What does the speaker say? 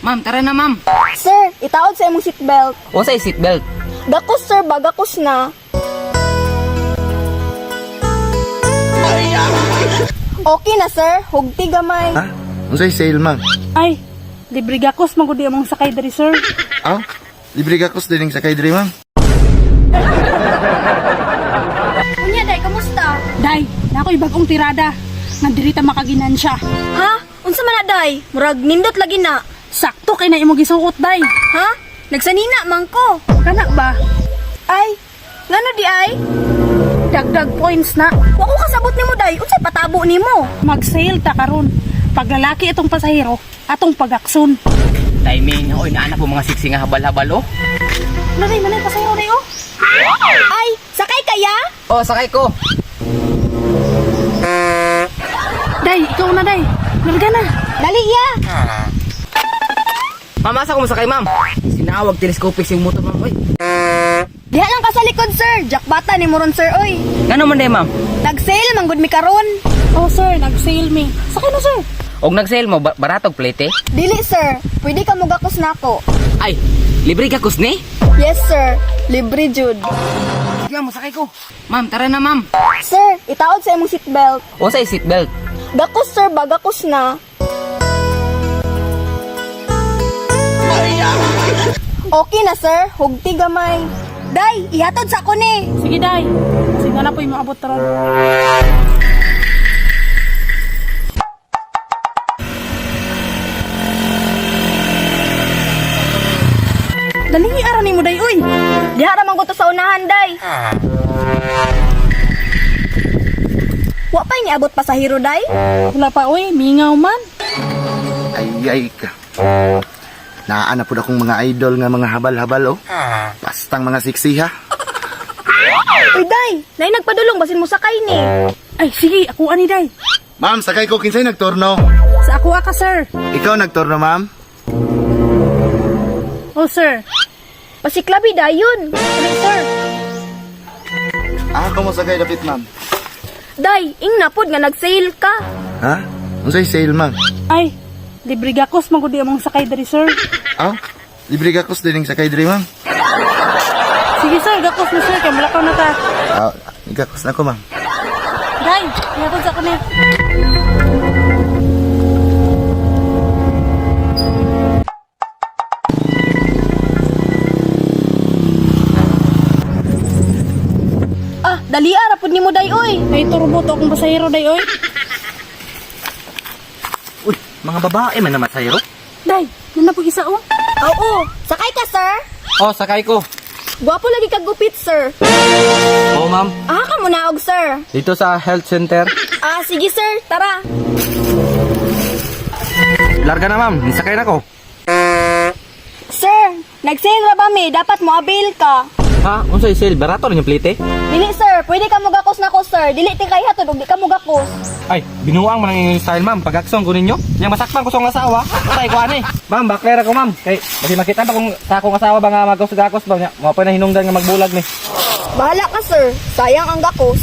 Ma'am, tara na ma'am. Sir, itaod sa imong seatbelt. O sa seatbelt. Gakos sir, bagakos na. Okay na sir, hugti gamay. Ha? Unsay sale, ma'am? Ay, libre gakos magudi among sakay diri sir. Aw, libre gakos din sa kay diri, ma'am. Unya day, kamusta? Day, na ako'y bagong tirada. Nga diri ta makaginansya. Ha? Unsa man na day? Murag nindot lagi na. Sakto kay na imo gisuot day. Ha? Nagsanina man ko. Kana ba? Ay, ngano di ay? Dagdag points na. Wa ko kasabot nimo day, unsay patabo nimo? Mag-sale ta karon. Pag lalaki itong pasahero, atong pagakson. Timing, oy, naanak po mga siksi nga habal-habal, oh. Manay, pasahero day oh. Ay, sakay kaya? O, sakay ko. Day, ikaw na day. Larga na. Dali ya. Ma'am, asa ko masakay, ma'am? Sinawag telescopic yung motor, ma'am, oy. Diha lang ka sa likod sir, jackbata ni moron sir oy. Ngano man day, ma'am? Nag-sale man gud mi karon. Oh sir, nag-sale me. Sakay na sir. Og nag-sale mo, baratog plate, eh? Dili sir, pwede ka mogakos nako. Ay, libre gakos ni? Yes sir, libre jud. Sige, ma'am, masakay ko. Ma'am, tara na, ma'am. Sir, itaod sa imong seatbelt. O sa seatbelt. Gakos sir, bagakos na. Okay na sir, hugti gamay. Day, ihatod sa ako ni. Sige day. Sige na po yung maabot ron. Dali ara ni mo day uy. Diha ra man ko to sa unahan day. Wa pa ni abot pasahero day. Wala pa uy, mingaw man. Ay ka. Naana po akong mga idol nga mga habal-habal, oh. Bastang mga siksi, ha? Uy day, nay nagpadulong basin mo sakay ni. Ay sige, ako ani day. Ma'am, sakay ko kinsay nagtorno. Sa ako ka sir. Ikaw nagtorno, ma'am? Oh sir. Pasiklabi dayon. Ano sir? Ako mo sakay dapit, ma'am. Day, ing napod nga nag-sale ka. Ha? Unsay sale, ma'am? Ay, libre gakos magudi among sakay diri sir. Aw, libre gakos din sa kay diri, ma'am. Sige sir, gakos na sir, kay malakaw na ta. Aw, gakos na ko, ma'am. Day, ihatod sa kani. Ah, dali ara pud nimo day oy. Ay turbo to akong pasahero day oy. Uy, mga babae man na masayro. Day, yun na po isa oh. Oo, sakay ka sir. O, sakay ko. Gwapo lagi kag gupit sir. O, ma'am. Ah, ka muna og sir. Dito sa health center. Ah, sige sir, tara. Larga na, ma'am. Nisakay na ko. Sir, nag-sale ra ba mi? Dapat mo abil ka. Ha? Unsay sale? Barato rin yung plate, eh? Dili sir, pwede ka mogakos nako sir. Dili ti kay hatod ug di ka mogakos. Ay, binuang mo nang yung style, ma'am. Pag-aksyon ko ninyo. Yung masakpan ko sa akong asawa. Patay ko, ani. Ma'am, baklera ko, ma'am. Kay, kasi makita ba kung sa akong asawa ba nga magkos-gakos ba? Mga pa na hinungdan nga magbulag, ni. Bahala ka sir. Sayang ang gakos.